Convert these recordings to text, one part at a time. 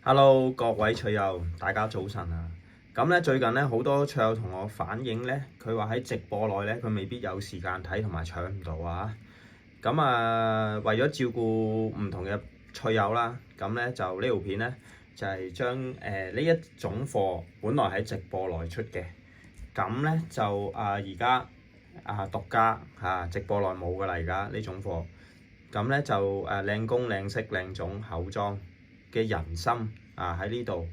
Hello，各位趣友，大家早晨啊！咁咧最近咧好多趣友同我反映咧，佢話喺直播內咧佢未必有時間睇同埋搶唔到啊！咁為咗照顧唔同嘅趣友啦，咁咧就呢條片咧就係將呢一種貨本來喺直播內出嘅，咁咧就而家獨家直播內冇㗎啦，而家呢種貨，咁咧就靚工靚色靚種厚裝嘅人參喺呢度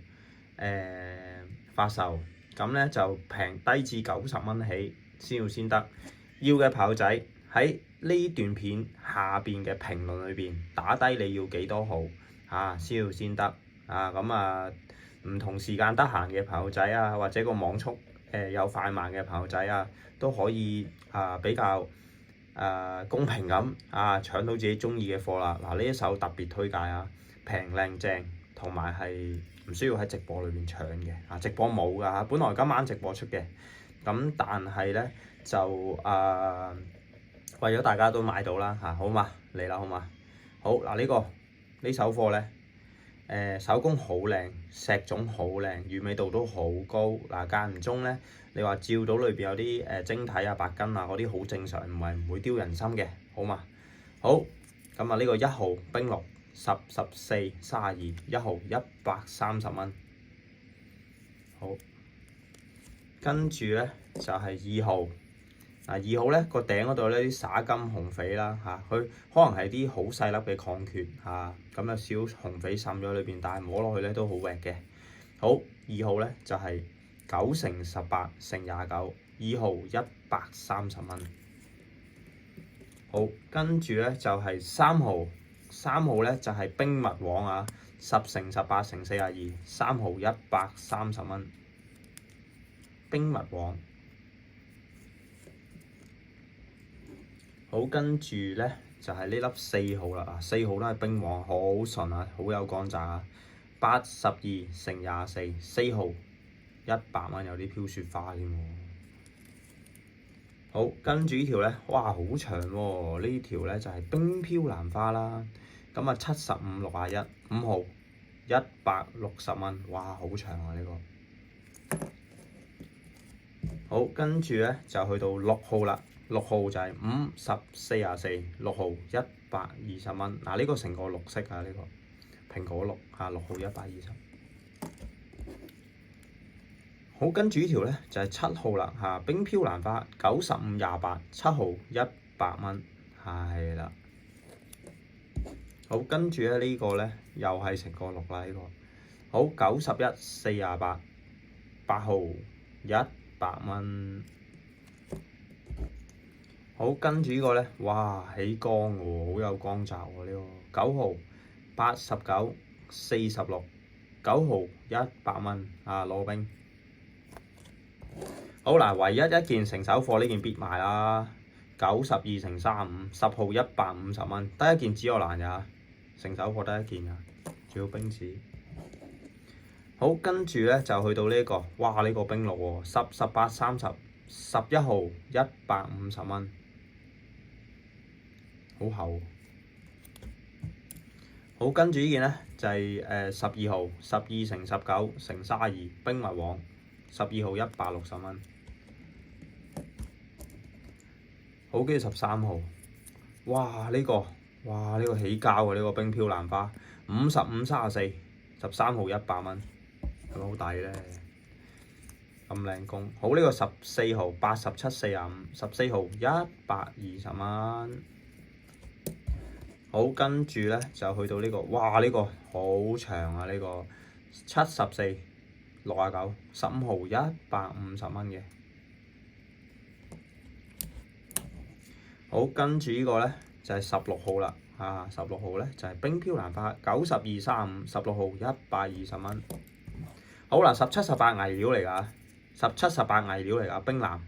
發售，咁咧就平低至90蚊起先要先得。要嘅朋友仔喺呢段片下邊嘅評論裏邊打低你要幾多號先要先得唔同時間得閒嘅朋友仔或者個網速有快慢嘅朋友仔都可以比較公平咁搶到自己中意嘅貨啦。呢一手特別推介平靚正，同埋係唔需要喺直播裏邊搶嘅直播冇㗎本來今晚直播出嘅，咁但係咧就為咗大家都買到啦好嘛，嚟啦好嘛。好呢手貨咧手工好靚，石種好靚，完美度都好高間唔中咧你話照到裏邊有啲晶體白筋嗰啲好正常，唔會丟人心嘅好嘛。好咁呢個1號冰綠10、14、32，1號130蚊。好，跟住咧就係2號。2號咧個頂嗰度咧啲灑金紅翡啦佢可能係啲好細粒嘅礦缺咁有少紅翡滲咗裏邊，但係摸落去咧都好滑嘅。好，2號咧就係9乘18乘29，2號130蚊。好，跟住咧就係3號，3號咧就係冰蜜黃10乘18乘42，3號130蚊。冰蜜黃。好，跟住咧就係呢粒4號啦，4號都係冰黃，好純好有光澤82乘24，4號100蚊，有啲飄雪花添喎。好，跟住呢條咧，哇好長喎！呢條咧就係冰飄蘭花啦，咁75、61，5號160蚊，哇好長呢個。好，跟住咧就去到6號啦。6號就係5、10、44，6號120蚊。呢個成個綠色呢個蘋果綠6號120。好，跟住呢條咧就係7號啦冰飄蘭花95、28，7號100蚊，係啦。好，跟住咧呢個咧又係成個綠啦呢個。好91、48，8號100蚊。好，跟住呢個咧，哇起光喎，好有光澤喎呢個。9號89、46，9號100蚊攞冰。好唯一一件成手貨呢件必賣啦，92乘35，10號150蚊，得一件紫羅蘭咋，成手貨得一件仲要冰紙。好，跟住咧就去到呢個，哇呢個冰綠喎，10、18、30，11號150蚊。好厚。好，跟住呢件咧就係12號12乘19乘32冰蜜黃，12號160蚊。好，跟住13號，哇呢個起膠呢個冰飄蘭花55、34，13號100蚊，係咪好抵咧？咁靚工。好，呢個14號87、45，14號120蚊。好，跟住咧就去到呢個，哇呢個好長呢個74、69，15號150蚊嘅。好，跟住呢個咧就係16號啦16號咧就係冰飄蘭花92、35，16號120蚊。好17、18偽料嚟㗎，17、18偽料嚟㗎，冰藍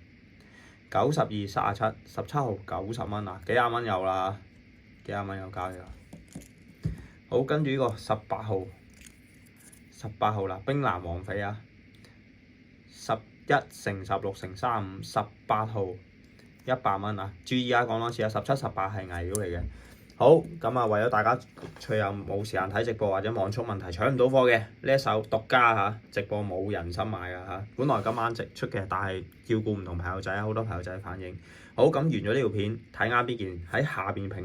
92、37，17號90蚊幾廿蚊有啦，幾廿蚊有交嘅啦。好，跟住呢個18號啦，冰藍黃翡11乘16乘35，18號100蚊注意講多次17、18係偽料嚟嘅。好，咁啊，為咗大家最後冇時間睇直播或者網速問題搶唔到貨嘅呢一首獨家嚇直播冇人心買㗎嚇，本來今晚直出嘅，但係照顧唔同朋友仔，好多朋友仔反應。好，咁完咗呢條片，睇啱邊件喺下邊評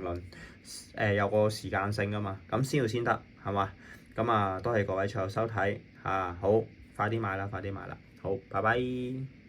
論，有個時間性㗎嘛，咁先要先得係嘛？咁啊，多謝各位隨後收睇嚇，好，快啲買啦，快啲買啦，好，拜拜。